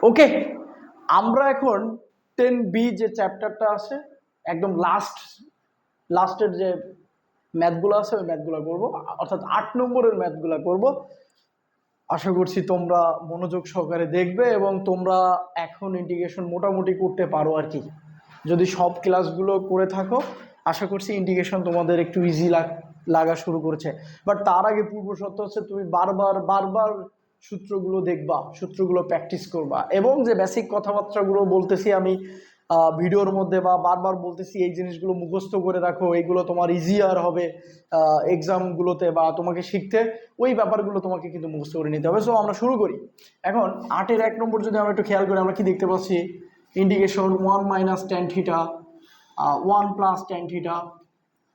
ওকে, আমরা এখন 10B যে চ্যাপ্টারটা আছে একদম লাস্টের যে ম্যাথগুলো আছে ওই ম্যাথগুলো করবো, অর্থাৎ 8 নম্বরের ম্যাথগুলো করব। আশা করছি তোমরা মনোযোগ সহকারে দেখবে এবং তোমরা এখন ইন্টিগ্রেশন মোটামুটি করতে পারো আর কি। যদি সব ক্লাসগুলো করে থাকো আশা করছি ইন্টিগ্রেশন তোমাদের একটু ইজি লাগা শুরু করেছে। বাট তার আগে পূর্ব শর্ত হচ্ছে তুমি বারবার বারবার সূত্রগুলো দেখবা, সূত্রগুলো প্র্যাকটিস করবা, এবং যে বেসিক কথাবার্তাগুলো বলতেছি আমি ভিডিওর মধ্যে বা বারবার বলতেছি এই জিনিসগুলো মুখস্থ করে রাখো, এইগুলো তোমার ইজিয়ার হবে এক্সামগুলোতে বা তোমাকে শিখতে। ওই ব্যাপারগুলো তোমাকে কিন্তু মুখস্থ করে নিতে হবে। সো আমরা শুরু করি। এখন 8-এর 1 নম্বর যদি আমরা একটু খেয়াল করি, আমরা কি দেখতে পাচ্ছি? Integration 1 - tan theta 1 + tan theta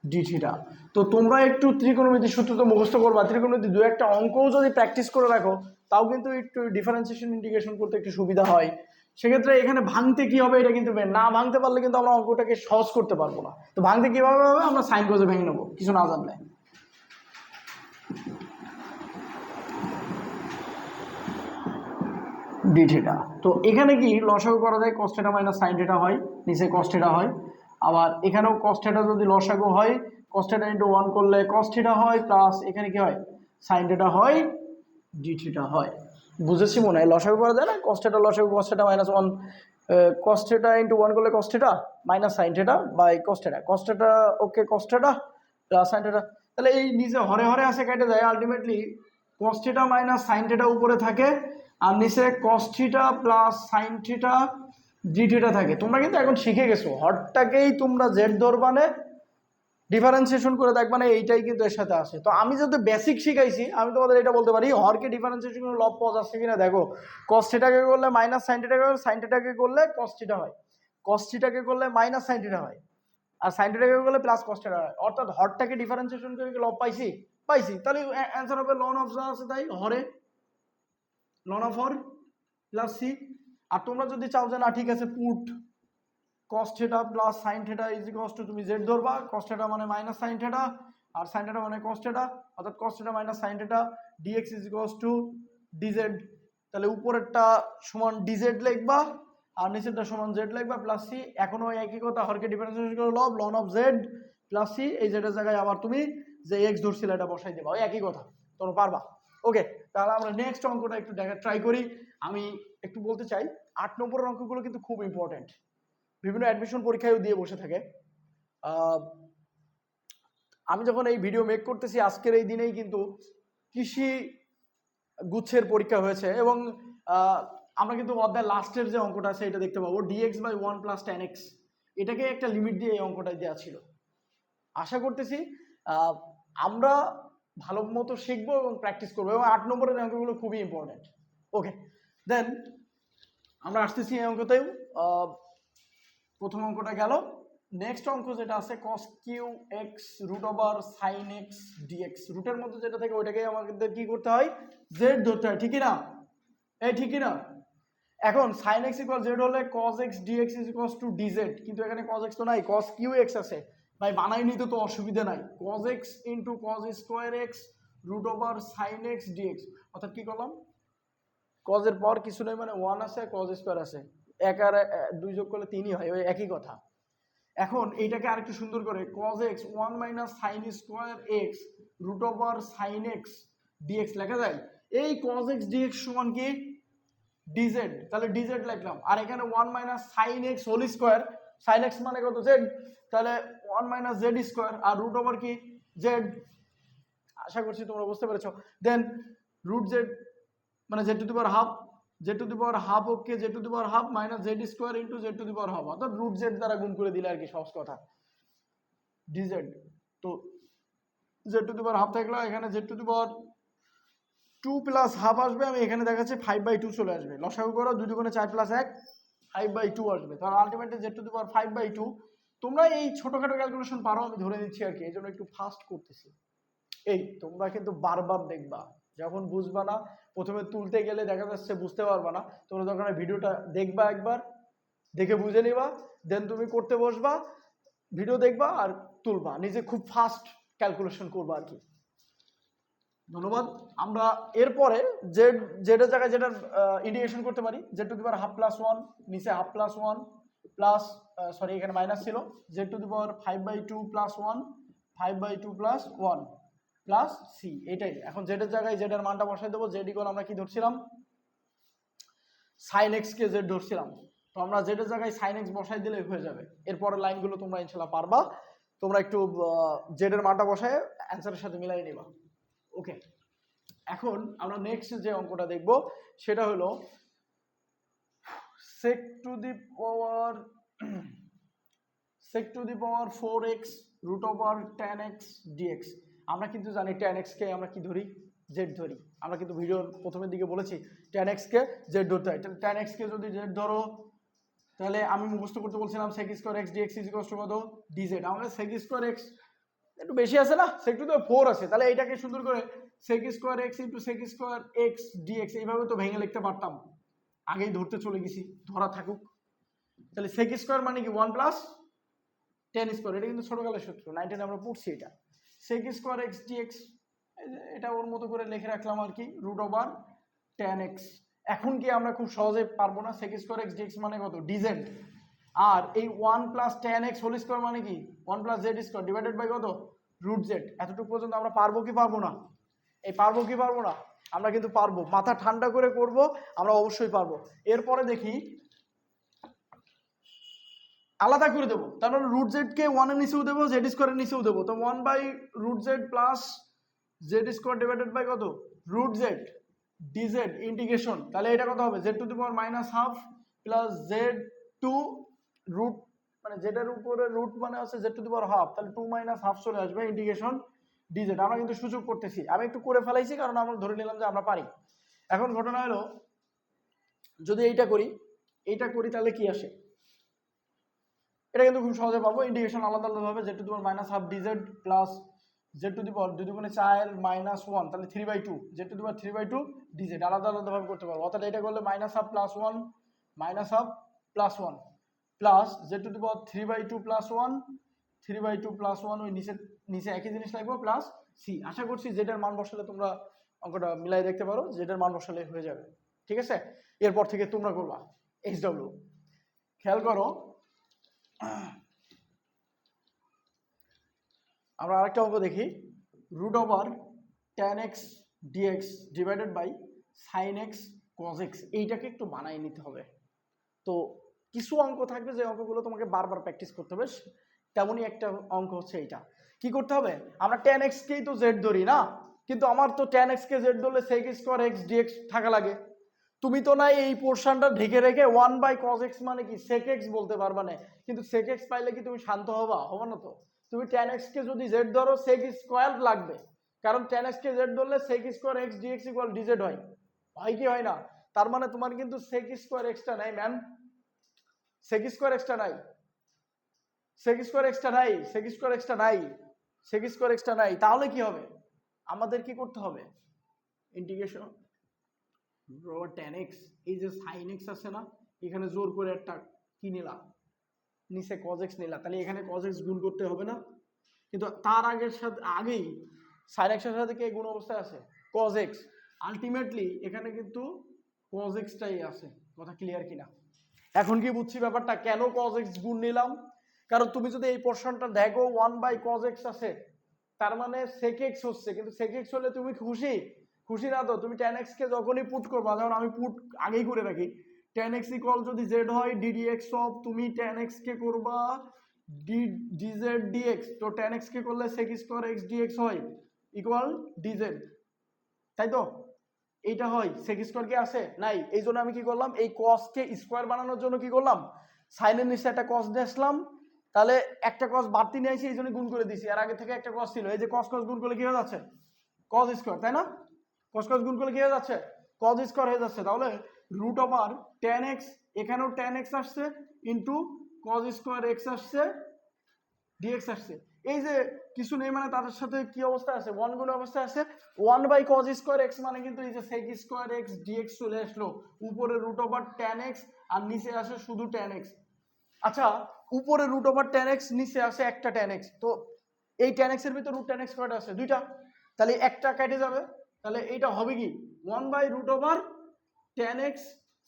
D theta. তো তোমরা একটু ত্রিকোণমিতির সূত্র তো মুখস্থ করবা, ত্রিকোণমিতির দু একটা অঙ্কও যদি প্র্যাকটিস করে রাখো তাও কিন্তু একটু ডিফারেন্সিয়েশন ইন্টিগ্রেশন করতে একটু সুবিধা হয়। সেক্ষেত্রে এখানে ভাঙতে কি হবে এটা কিন্তু না ভাঙতে পারলে কিন্তু আমরা অঙ্কটাকে সহজ করতে পারবো না। তো ভাঙতে কিভাবে হবে? আমরা সাইন কজে ভেঙে নেবো কিছু না জানলে। D theta. তো এখানে কি লসাগু করা যায়? cos θ - sin θ হয়, নিচে cos θ হয়। আবার এখানেও cos θ যদি লসাগু হয় cos θ × 1 করলে cos θ হয়, প্লাস এখানে কি হয় sin θ হয়, ডি থিটা হয়। বুঝেছি মনে হয়? লসাগু করা যায় না? cos θ লসাগু cos θ - 1 cos θ × 1 করলে cos θ - sin θ by cos θ। cos θ okay cos θ plus sin θ। তাহলে এই নিচে হরে হরে আছে কেটে যায়, আলটিমেটলি cos θ - sin θ উপরে থাকে আর নিচে cos θ plus sin θ d theta থাকে। তোমরা কিন্তু এখন শিখে গেছো, হরটাকেই তোমরা জেড ধরবানে ডিফারেন্সিয়েশন করে দেখবা না, এইটাই কিন্তু এর সাথে আসে। তো আমি যদি বেসিক শিখাইছি আমি তোমাদের এটা বলতে পারি, হরকে ডিফারেন্সিয়েশন করে লব পাওয়া যাচ্ছে কিনা দেখো। cos θ কে করলে -sin θ sin θ কে করলে cos θ হয়, cos θ কে করলে -sin θ হয়, আর sin θ কে করলে প্লাস cos θ হয়। অর্থাৎ হরটাকে ডিফারেন্সিয়েশন করে লব পাইছি। তাহলে অ্যান্সার হবে লন অফ যা আছে তাই, হরে লন অফ হর প্লাস সি। আর তোমরা যদি চাও যে না ঠিক আছে put cos θ plus sin θ is equals to, তুমি জেড ধরবা, cos θ মানে -sin θ আর sin θ মানে cos θ, অর্থাৎ cos θ - sin θ dx is equals two dz। তাহলে উপরেরটা সমান dz লিখবা আর নিচেরটা সমান z লিখবা প্লাস সি। এখনো একই কথা, হরকে ডিফারেন্সিয়েশন করে লব লন অফ z প্লাস সি। এই জেডের জায়গায় আবার তুমি যে x ধরছিলে এটা বসাই দেবা, ওই একই কথা, তোমরা পারবা। ওকে, তাহলে আমরা নেক্সট অঙ্কটা একটু দেখা ট্রাই করি। আমি একটু বলতে চাই 8 নম্বরের অঙ্কগুলো কিন্তু খুব ইম্পর্টেন্ট, বিভিন্ন অ্যাডমিশন পরীক্ষায়ও দিয়ে বসে থাকে। আমি যখন এই ভিডিও মেক করতেছি আজকের এই দিনেই কিন্তু কৃষি গুচ্ছের পরীক্ষা হয়েছে এবং আমরা কিন্তু অধ্যায় লাস্টের যে অঙ্কটা আছে এটা দেখতে পাবো, dx/1 + tan x। এটাকে একটা লিমিট দিয়ে এই অঙ্কটা দেওয়া ছিল। আশা করতেছি আমরা ভালো মতো শিখবো এবং প্র্যাকটিস করবো, এবং 8 নম্বরের অঙ্কগুলো খুবই ইম্পর্টেন্ট। ওকে, দেন আমরা আসতেছি এই অঙ্কতেও। প্রথম অঙ্কটা গেল। নেক্সট অঙ্ক যেটা আছে cos cube x √sin x dx, রুটের মধ্যে যেটা থাকে ওইটাকে আমাদের কি করতে হয়? জেড ধরতে হয়, ঠিকই না? এই ঠিকই না? এখন sin x = z হলে cos x dx is equals two dz, কিন্তু এখানে cos x তো নাই, cos কিউ এক্স আছে। ভাই বানাই নিতে তো অসুবিধা নাই, cos x × cos square x √sin x dx। অর্থাৎ কি করলাম, cos এর পর কিছু নেই মানে 1 আছে, cos স্কয়ার আছে, 1 আর 2 যোগ করলে 3ই হয়, ওই একই কথা। এখন এইটাকে আরেকটু সুন্দর করে cos x 1 - sin square x √sin x dx লেখা যায়। এই cos x dx সমান কি? dz। তাহলে dz লিখলাম। আর এখানে 1 - sin x whole square, sin x মানে কত? z। তাহলে 1 - z স্কয়ার আর √ কি? z। আশা করছি তোমরা বুঝতে পেরেছো। দেন √z মানে z⁻½ z⁻½ ওকে z⁻½ - z স্কয়ার × z⁻½ অর্থাৎ √z দ্বারা গুণ করে দিলে আর কি, সহজ কথা, dz। তো z⁻½ থাকলো, এখানে z⁻2 + ½ আসবে, আমি এখানে দেখাচ্ছি 5/2 চলে আসবে। লসাগু করো, 2 × 4 + 1 5/2 আসবে। তাহলে আলটিমেটলি z⁻5/2। তোমরা এই ছোটখাটো ক্যালকুলেশন পারো আমি ধরে দিচ্ছি আর কি, এই জন্য একটু ফাস্ট করতেছি। এই তোমরা কিন্তু বারবার দেখবা, যখন বুঝবা না, প্রথমে তুলতে গেলে দেখা যাচ্ছে বুঝতে পারবা না, তোমরা যখন ভিডিওটা দেখবা একবার, দেখে বুঝে নিবা, দেন তুমি করতে বসবা, ভিডিও দেখবা আর তুলবা, নিজে খুব ফাস্ট ক্যালকুলেশন করবা আর কি। ধন্যবাদ। আমরা এরপরে জেড জেডের জায়গায় যেটা ইন্টিগ্রেশন করতে পারি, z to the power half plus one, নিচে half plus one plus, sorry এখানে মাইনাস ছিল, z to the power 5/2 plus one, 5/2 plus one plus c. এটাই এখন জেডের জায়গায় জেডের মানটা বসাই দেবো। জেড ইকুয়াল আমরা কি ধরছিলাম, সাইন এক্স কে জেড ধরছিলাম, তো আমরা জেডের জায়গায় সাইন এক্স বসাই দিলে হয়ে যাবে। এরপরের লাইনগুলো তোমরা ইনশাল্লাহ পারবা, তোমরা একটু জেডের মানটা বসায় অ্যান্সারের সাথে মিলাই নিবা। ওকে, এখন আমরা নেক্সট যে অঙ্কটা দেখব সেটা হলো sec to the power 4x root over tan x dx। আমরা কিন্তু জানি tan x কে আমরা কি ধরি, z ধরি। আমরা কিন্তু ভিডিওর প্রথমের দিকে বলেছি tan x কে z ধরতে হয়। tan x কে যদি z ধরো তাহলে আমি মুখস্থ করতে বলছিলাম sec square x dx is equal to কত, dz। আমাদের sec স্কয়ার x একটু বেশি আছে না, sec টু দি পাওয়ার 4 আছে, তাহলে এটাকে সুন্দর করে sec square x into sec square x dx এইভাবে তো ভেঙে লিখতে পারতাম, আগেই ধরতে চলে গেছি, ধরা থাকুক। তাহলে sec স্কয়ার মানে কি 1 প্লাস tan স্কয়ার, এটা কিন্তু ছোটকালের সূত্র, 9 আমরা পড়ছি এটা। sec স্কয়ার x dx এটা ওর মতো করে লিখে রাখলাম আর কি, রুট ওভার tan x। এখন কি আমরা খুব সহজে পারবো না, sec স্কয়ার x dx মানে কত, dz। আর এই 1 plus tan x whole square মানে কি 1 plus z square divided by কত, রুট z। এতটুকু পর্যন্ত আমরা পারবো কি পারবো না, এই পারবো কি পারবো না, আমরা কিন্তু পারবো, মাথা ঠান্ডা করে করব, আমরা অবশ্যই পারবো। এরপরে দেখি আলাদা করে দেবো, তার মানে রুট জেড কে 1 এর নিচেও দেবো, জেড স্কোয়ারের নিচেও দেবো, তো 1 by root Z plus Z square divided by কত, রুট জেড ডিজেড ইন্টিগ্রেশন। তাহলে এটা কত হবে, Z to the power minus half plus Z to root, মানে জেডের উপরে রুট মানে আছে Z to the power half, তাহলে 2 মাইনাস হাফ চলে আসবে ইন্টিগ্রেশন ডিজেড। আমরা কিন্তু সুযোগ করতেছি, আমি একটু করে ফেলাইছি কারণ আমরা ধরে নিলাম যে আমরা পারি। এখন ঘটনা হলো যদি এইটা করি তাহলে কি আসে, এটা কিন্তু খুব সহজে পাবো, ইন্টিগ্রেশন আলাদা আলাদা হবে, Z to the power minus half d z plus Z to the power 2 দুগুণে 4 মাইনাস 1, তাহলে 3/2 z to the power 3/2 d z আলাদা আলাদা ভাবে করতে পারবো। অর্থাৎ এটা করলে minus half plus 1 minus half plus 1 plus Z to the power 3/2 plus 1 3/2 plus 1, ওই নিচে একই জিনিস লাগবে প্লাস সি। আশা করছি জেড এর মান বসালে তোমরা অঙ্কটা মিলাই দেখতে পারো, জেড এর মান বসালে হয়ে যাবে, ঠিক আছে। এরপর থেকে তোমরা করবা এইচডব্লিউ। খেয়াল করো আমরা আরেকটা অঙ্ক দেখি, root over tan x dx divided by sin x cos x। এইটাকে একটু বানাই নিতে হবে। তো কিছু অঙ্ক থাকবে যে অঙ্কগুলো তোমাকে বারবার প্র্যাকটিস করতে হবে, তেমনই একটা অঙ্ক হচ্ছে এইটা। কি করতে হবে, আমরা tan x কেই তো z ধরি না, কিন্তু আমার তো tan x কে z ধরলে sec স্কয়ার x dx থাকা লাগে। তুমি তো না এই পোর্শনটা ঢেকে রেখে 1/cos x মানে কি sec x বলতে পারবা না, কিন্তু sec x পাইলে কি তুমি শান্ত হবা না তো। তুমি tan x কে যদি z ধরো sec স্কয়ার লাগবে, কারণ tan x কে z ধরলে sec square x dx equal dz হয় কি হয় না। তার মানে তোমার কিন্তু sec স্কয়ার x টা নাই ম্যাম, sec স্কয়ার x টা নাই, sec স্কয়ার x টা নাই, sec স্কয়ার x টা নাই, sec স্কয়ার x টা নাই। তাহলে কি হবে, আমাদের কি করতে হবে, ইন্টিগ্রেশন tan x, এই যে sin x আছে না, এখানে জোর করে একটা কি নিলাম, নিচে cos x নিলাম, তাহলে এখানে cos x গুণ করতে হবে না, কিন্তু তার আগেই sin x এর সাথে কি গুণ অবস্থায় আছে cos x, আলটিমেটলি এখানে কিন্তু cos x টাই আছে। কথা ক্লিয়ার কিনা, এখন কি বুঝছি ব্যাপারটা, কেন cos x গুণ নিলাম, কারণ তুমি যদি এই পোরশনটা দেখো 1/cos x আছে, তার মানে sec x হচ্ছে, কিন্তু sec x হলে তুমি খুশি না তো। তুমি tan x কে যখনই পুট করবা, যেমন আমি পুট আগেই করে রাখি, tan x ইকুয়াল যদি z হয় ddx অফ, তুমি tan x কে করবা dz dx, তো tan x কে করলে sec স্কয়ার x dx হয় ইকুয়াল dz, তাই তো। এইটা হয়, sec স্কয়ার কি আছে নাই, এই জন্য আমি কি করলাম, এই cos কে স্কয়ার বানানোর জন্য কি করলাম, sin এর নিচে একটা cos দিয়ে আসলাম, তাহলে একটা cos বাড়তি নিয়ে আসি, এই জন্য গুণ করে দিছি, আর আগে থেকে একটা cos ছিল, এই যে cos গুণ করলে কি হয়ে যাচ্ছে cos স্কয়ার, তাই না, cos গুণ করলে কি হয়ে যাচ্ছে cos স্কয়ার হয়ে যাচ্ছে। তাহলে রুট ওভার tan x, এখানেও tan x আসছে ইনটু cos স্কয়ার x আসছে dx আসছে, এই যে কিছু নেই মানে তাদের সাথে কি অবস্থা আছে, 1 গুণ অবস্থা আছে, 1/cos স্কয়ার x মানে কিন্তু এই যে sec স্কয়ার x dx চলে আসলো, উপরে রুট ওভার tan x আর নিচে আসে শুধু tan x। আচ্ছা, উপরে রুট ওভার tan x, নিচে আসে একটা tan x, তো এই tan x এর ভিতর রুট tan x কয়টা আছে, দুইটা, তাহলে একটা কেটে যাবে, তাহলে এইটা হবে কি 1/√10x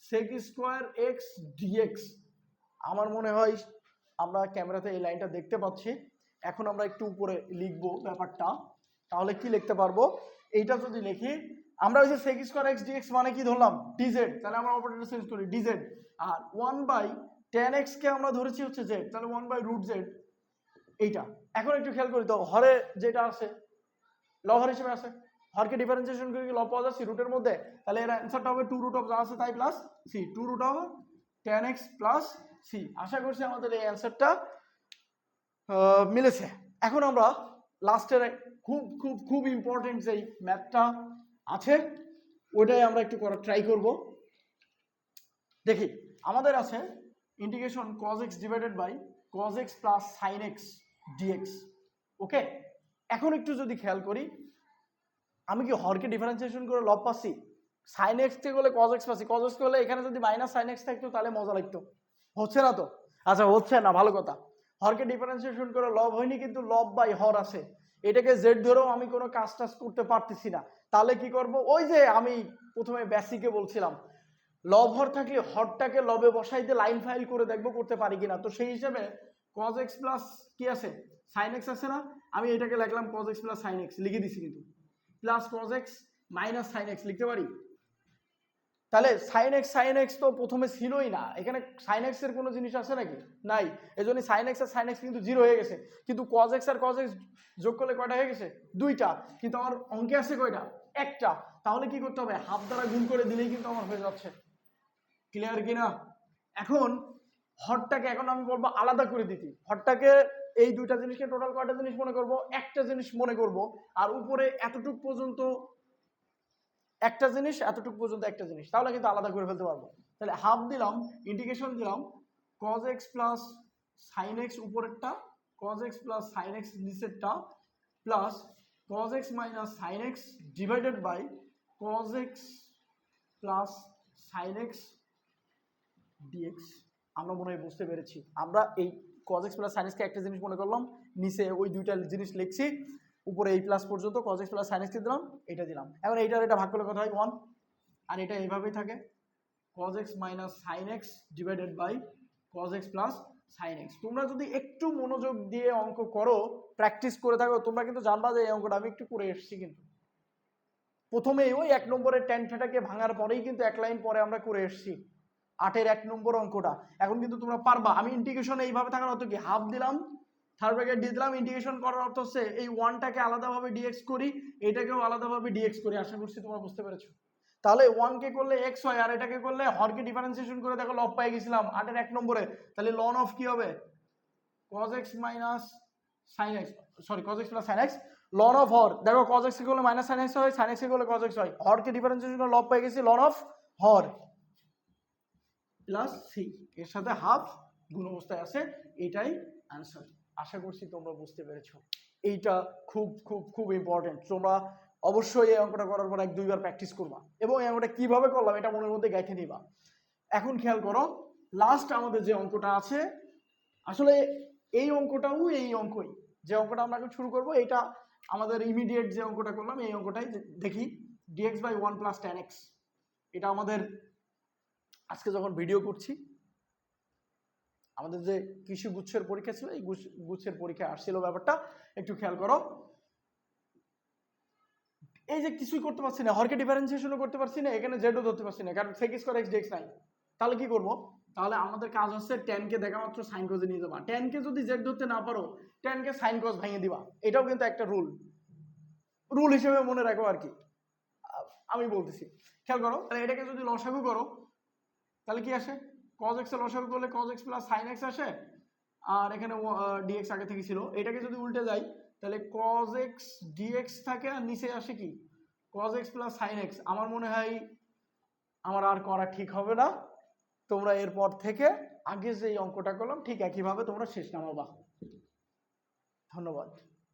sec square x dx. আমার মনে হয় আমরা ক্যামেরাতে এই লাইনটা দেখতে পাচ্ছি। এখন আমরা একটু উপরে লিখবো ব্যাপারটা, তাহলে কি লিখতে পারবো, এইটা যদি লিখি আমরা ওই যে sec স্কোয়ার এক্স ডিএক্স মানে কি ধরলাম ডিজেড, তাহলে আমরা অপারেটর চেঞ্জ করি ডিজেড, আর 1/10x কে আমরা ধরেছি হচ্ছে জেড, তাহলে 1/√z এইটা। এখন একটু খেয়াল করি তো, হরে যেটা আছে লব হর হিসেবে আছে, হরকে ডিফারেন্সিয়েশন করে কি লব পাওয়া যাচ্ছে রুটের মধ্যে, তাহলে এর অ্যান্সারটা হবে 2√, যা আছে তাই plus c, 2√10x plus c. আশা করছি আমাদের এই অ্যান্সারটা মিলেছে। এখন আমরা লাস্টের খুব খুব খুব ইম্পর্টেন্ট যেই ম্যাথটা আছে ওইটাই আমরা একটু করার ট্রাই করব। দেখি আমাদের আছে integration cos x divided by cos x plus sin x dx। Okay, এখন একটু যদি খেয়াল করি, আমি কি হরকে ডিফারেন্সিয়েশন করে লব পাচ্ছি, sin x কে গেলে cos x পাচ্ছি, cos x কে গেলে এখানে যদি মাইনাস sin x থাকতো তাহলে মজা লাগতো, হচ্ছে না তো? আচ্ছা হচ্ছে না, ভালো কথা। হরকে ডিফারেন্সিয়েশন করে লব হয়নি, কিন্তু লব বাই হর আছে, এটাকে জেড ধরেও আমি কোনো কাজ টাজ করতে পারতেছি না। তাহলে কি করব, ওই যে আমি প্রথমে বেসিকে বলছিলাম লব হর থাকলে হরটাকে লবে বসাইতে লাইন ফাইল করে দেখবো করতে পারি কিনা। তো সেই হিসেবে cos x প্লাস কি আছে sin x আছে না, আমি এটাকে লিখলাম cos x plus sin x লিখে দিছি, কিন্তু plus cos x minus sin x লিখতে পারি। তাহলে sin x তো প্রথমে ছিলই না, এখানে sin x এর কোনো জিনিস আছে নাকি, নাই, এজন্য sin x আর sin x কিন্তু জিরো হয়ে গেছে, কিন্তু cos x আর cos x যোগ করলে কয়টা হয়ে গেছে, দুইটা, কিন্তু আমার অঙ্কে আছে কয়টা, একটা। তাহলে কি করতে হবে, হাফ দ্বারা গুণ করে দিলেই কিন্তু আমার হয়ে যাচ্ছে। ক্লিয়ার কিনা? এখন হরটাকে এখন আমি বলবো আলাদা করে দিতে, হরটাকে এই দুইটা জিনিসকে টোটাল কয়টা জিনিস মনে করব, একটা জিনিস মনে করব, আর উপরে এতটুক পর্যন্ত একটা জিনিস, এতটুকু পর্যন্ত একটা জিনিস, তাহলে কিন্তু আলাদা করে ফেলতে পারবো। তাহলে হাফ দিলাম, ইন্টিগ্রেশন দিলাম cos x plus sin x উপরেরটা, cos x plus sin x নিচেরটা, plus cos x minus sin x divided by cos x plus sin x dx। আমরা মনে হয় বুঝতে পেরেছি, আমরা এই cos x plus sin x কে একটা জিনিস মনে করলাম, নিচে ওই দুইটা জিনিস লিখছি, উপরে এই প্লাস পর্যন্ত cos x plus sin x কে দিলাম, এটা দিলাম। এখন এইটার এটা ভাগ করলে কত হয় 1, আর এটা এইভাবেই থাকে cos x minus sin x divided by cos x plus sin x। তোমরা যদি একটু মনোযোগ দিয়ে অঙ্ক করো, প্র্যাকটিস করে থাকো, তোমরা কিন্তু জানবা যে এই অঙ্কটা আমি একটু করে এসেছি, কিন্তু প্রথমে ওই 1 নম্বরের tan থিটাকে ভাঙার পরেই কিন্তু এক লাইন পরে আমরা করে এসেছি 8-এর 1 নম্বর অঙ্কটা। এখন কিন্তু তোমরা পারবা। আমি ইন্টিগ্রেশন এইভাবে থাকার অর্থ কি, হাফ দিলাম, থার্ড ব্র্যাকেট দিয়ে দিলাম, ইন্টিগ্রেশন করার অর্থ হচ্ছে এই 1টাকে আলাদাভাবে ডিএক্স করি, এটাকেও আলাদাভাবে ডিএক্স করি। আশা করছি তোমরা বুঝতে পেরেছো। তাহলে 1 কে করলে x হয়, আর এটাকে করলে হরকে ডিফারেন্সিয়েশন করে দেখো লব পেয়ে গেছিলাম 8-এর 1 নম্বরে, তাহলে ln অফ কি হবে cos x minus sin x, sorry cos x plus sin x, ln of হর, দেখো cos x কে করলে মাইনাস sin x হয়, sin x কে করলে cos x হয়, হরকে ডিফারেন্সিয়েশন করে লব পেয়ে গেছি ln অফ হর প্লাস সি, এর সাথে হাফ গুণ অবস্থায় আছে, এটাই অ্যান্সার। আশা করছি তোমরা বুঝতে পেরেছো। এইটা খুব খুব খুব ইম্পর্টেন্ট, তোমরা অবশ্যই এই অঙ্কটা করার পর 1-2 বার প্র্যাকটিস করবা, এবং এই অঙ্কটা কিভাবে করলাম এটা মনের মধ্যে গাইতে নিবা। এখন খেয়াল করো, লাস্ট আমাদের যে অঙ্কটা আছে, আসলে এই অঙ্কটাও এই অঙ্কই, যে অঙ্কটা আমরা এখন শুরু করবো, এটা আমাদের ইমিডিয়েট যে অঙ্কটা করলাম এই অঙ্কটাই দেখি, dx by 1 plus tan x। এটা আমাদের আজকে যখন ভিডিও করছি, আমাদের যে কৃষি গুচ্ছের পরীক্ষা ছিল, এই গুচ্ছের পরীক্ষা আসছিল ব্যাপারটা একটু খেয়াল করো। এই যে কিছুই করতে পারছি না, হরকে ডিফারেন্সিয়েশনও করতে পারছি না, এখানে জেডও ধরতে পারছি না, কারণ sec স্কয়ার x dx নাই। তাহলে কি করব, তাহলে আমাদের কাজ হচ্ছে tan কে দেখা মাত্র sin cos এ নিয়ে যাবা। tan কে যদি জেড ধরতে না পারো, tan কে sin cos ভেঙে দিবা, এটাও কিন্তু একটা রুল হিসেবে মনে রাখো আর কি, আমি বলতেছি। খেয়াল করো, তাহলে এটাকে যদি লসাগু করো তাহলে কি আসে, cos x এর লসাগু করলে cos x plus sin x আসে, আর এখানে dx আগে থেকে ছিল। এটাকে যদি উল্টে যাই তাহলে cos x dx থাকে, আর নিচে আসে কি cos x plus sin x। আমার মনে হয় আমার আর করা ঠিক হবে না, তোমরা এরপর থেকে আগে যে অঙ্কটা করলাম ঠিক একইভাবে তোমরা শেষ নামাবা। ধন্যবাদ।